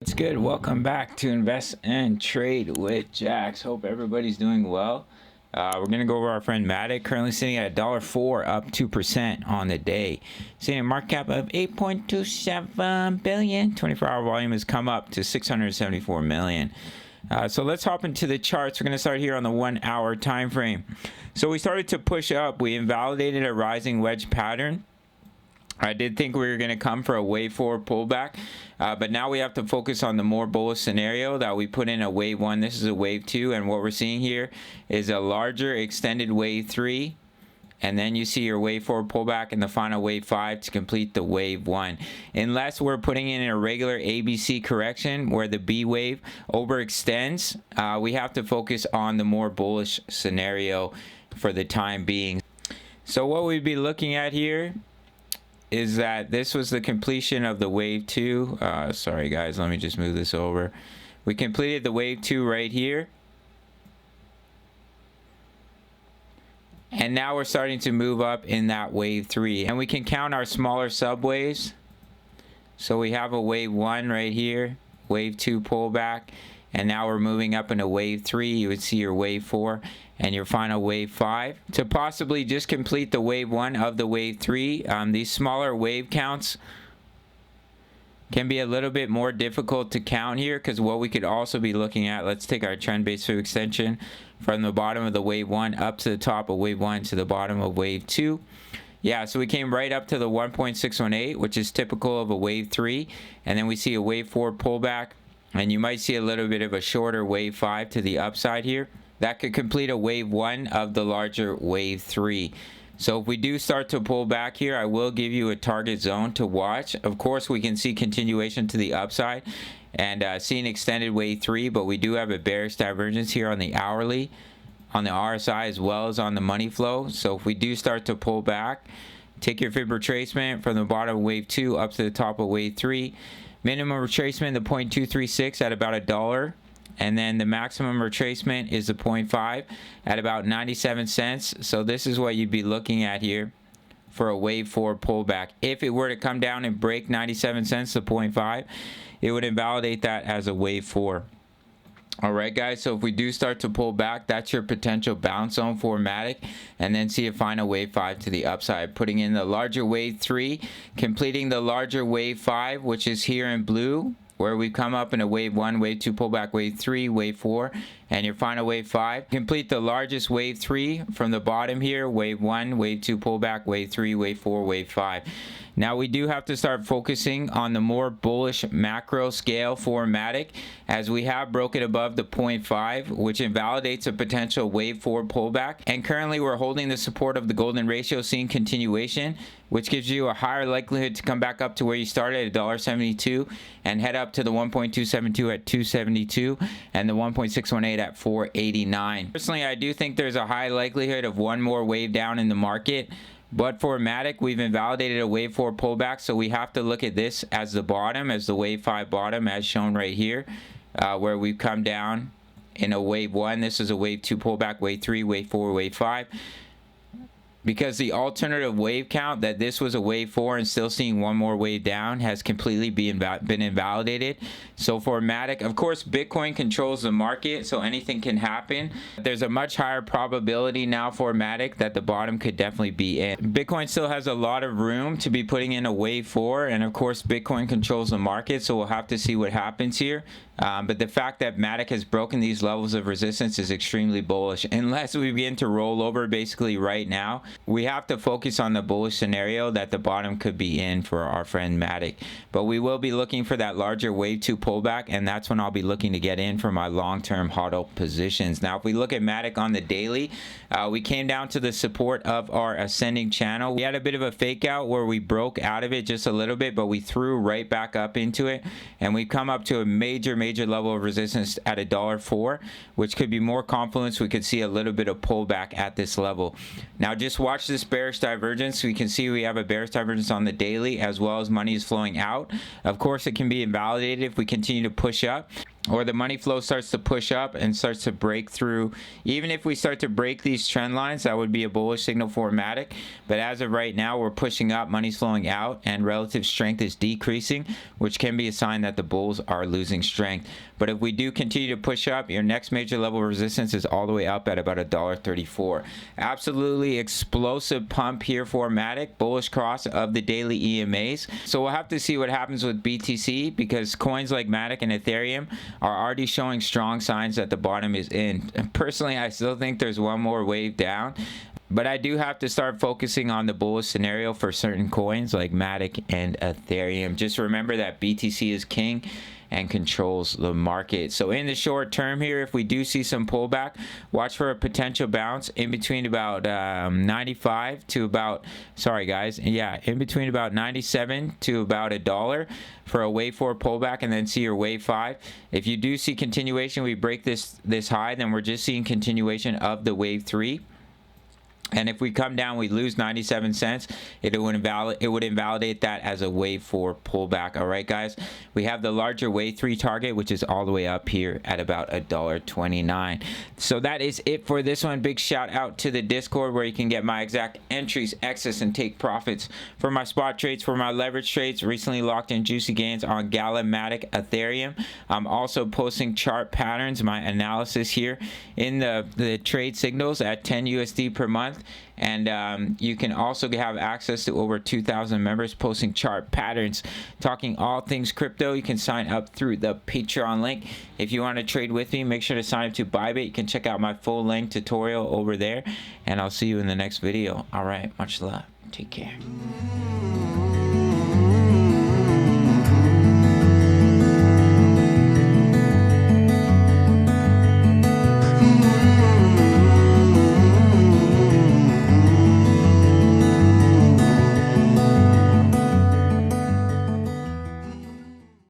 It's good. Welcome back to Invest and Trade with Jax. Hope everybody's doing well. We're going to go over our friend MATIC, currently sitting at $1.04, up 2% on the day. Seeing a market cap of $8.27 billion. 24-hour volume has come up to $674 million. So let's hop into the charts. We're going to start here on the 1 hour time frame. So we started to push up. We invalidated a rising wedge pattern. I did think we were going to come for a wave 4 pullback, but now we have to focus on the more bullish scenario that we put in a wave 1. This is a wave 2, and what we're seeing here is a larger extended wave 3, and then you see your wave 4 pullback and the final wave 5 to complete the wave 1. Unless we're putting in a regular ABC correction where the B wave overextends, we have to focus on the more bullish scenario for the time being. So what we'd be looking at here is that this was the completion of the wave 2. Sorry guys, let me just move this over. We completed the wave 2 right here, and now we're starting to move up in that wave 3, and we can count our smaller subwaves. So we have a wave 1 right here, wave 2 pullback, and now we're moving up into wave 3. You would see your wave 4 and your final wave 5 to possibly just complete the wave 1 of the wave 3. These smaller wave counts can be a little bit more difficult to count here, because what we could also be looking at, let's take our trend base view extension from the bottom of the wave 1 up to the top of wave 1 to the bottom of wave 2. Yeah, so we came right up to the 1.618, which is typical of a wave 3, and then we see a wave 4 pullback, and you might see a little bit of a shorter wave 5 to the upside here. That could complete a wave 1 of the larger wave 3. So if we do start to pull back here, I will give you a target zone to watch. Of course, we can see continuation to the upside and see an extended wave 3, but we do have a bearish divergence here on the hourly, on the RSI, as well as on the money flow. So if we do start to pull back, take your fib retracement from the bottom of wave 2 up to the top of wave 3. Minimum retracement, the 0.236 at about $1. And then the maximum retracement is the 0.5 at about 97 cents. So this is what you'd be looking at here for a wave 4 pullback. If it were to come down and break 97 cents to 0.5, it would invalidate that as a wave 4. All right, guys, so if we do start to pull back, that's your potential bounce zone for MATIC, and then see a final wave 5 to the upside, putting in the larger wave 3, completing the larger wave 5, which is here in blue, where we come up in a wave 1, wave 2 pullback, wave 3, wave 4, and your final wave 5. Complete the largest wave 3 from the bottom here, wave 1, wave 2 pullback, wave 3, wave 4, wave 5. Now we do have to start focusing on the more bullish macro scale for MATIC, as we have broken above the 0.5, which invalidates a potential wave 4 pullback. And currently we're holding the support of the golden ratio, seeing continuation, which gives you a higher likelihood to come back up to where you started at $1.72 and head up to the 1.272 at $2.72 and the 1.618 at $4.89. Personally, I do think there's a high likelihood of one more wave down in the market. But for MATIC, we've invalidated a wave 4 pullback, so we have to look at this as the bottom, as the wave 5 bottom, as shown right here, where we've come down in a wave 1. This is a wave 2 pullback, wave 3, wave 4, wave 5. Because the alternative wave count that this was a wave 4 and still seeing one more wave down has completely been invalidated. So for MATIC, of course, Bitcoin controls the market, so anything can happen. There's a much higher probability now for MATIC that the bottom could definitely be in. Bitcoin still has a lot of room to be putting in a wave 4, and of course, Bitcoin controls the market, so we'll have to see what happens here. But the fact that MATIC has broken these levels of resistance is extremely bullish. Unless we begin to roll over basically right now, we have to focus on the bullish scenario that the bottom could be in for our friend MATIC. But we will be looking for that larger wave 2 pullback, and that's when I'll be looking to get in for my long-term HODL positions. Now, if we look at MATIC on the daily, we came down to the support of our ascending channel. We had a bit of a fake out where we broke out of it just a little bit, but we threw right back up into it, and we've come up to a major level of resistance at $1.04, which could be more confluence. We could see a little bit of pullback at this level. Now just watch this bearish divergence. We can see we have a bearish divergence on the daily, as well as money is flowing out. Of course, it can be invalidated if we continue to push up. or the money flow starts to push up and starts to break through. Even if we start to break these trend lines, that would be a bullish signal for MATIC. But as of right now, we're pushing up, money's flowing out, and relative strength is decreasing, which can be a sign that the bulls are losing strength. But if we do continue to push up, your next major level of resistance is all the way up at about $1.34. Absolutely explosive pump here for MATIC, bullish cross of the daily EMAs. So we'll have to see what happens with BTC, because coins like MATIC and Ethereum are already showing strong signs that the bottom is in. And personally, I still think there's one more wave down, but I do have to start focusing on the bullish scenario for certain coins like MATIC and Ethereum. Just remember that BTC is king and controls the market. So in the short term here, if we do see some pullback, watch for a potential bounce in between about 95 to about, sorry guys, yeah, in between about 97 to about $1 for a wave 4 pullback, and then see your wave 5. If you do see continuation, we break this high, then we're just seeing continuation of the wave 3. And if we come down, we lose 97 cents. It would invalidate that as a wave 4 pullback. All right, guys. We have the larger wave 3 target, which is all the way up here at about $1.29. So that is it for this one. Big shout out to the Discord, where you can get my exact entries, exits, and take profits for my spot trades, for my leverage trades. Recently locked in juicy gains on Gala, MATIC, Ethereum. I'm also posting chart patterns, my analysis here in the trade signals at 10 USD per month. And you can also have access to over 2,000 members posting chart patterns, talking all things crypto. You can sign up through the Patreon link. If you want to trade with me, make sure to sign up to Bybit. You can check out my full length tutorial over there, and I'll see you in the next video. All right, much love. Take care.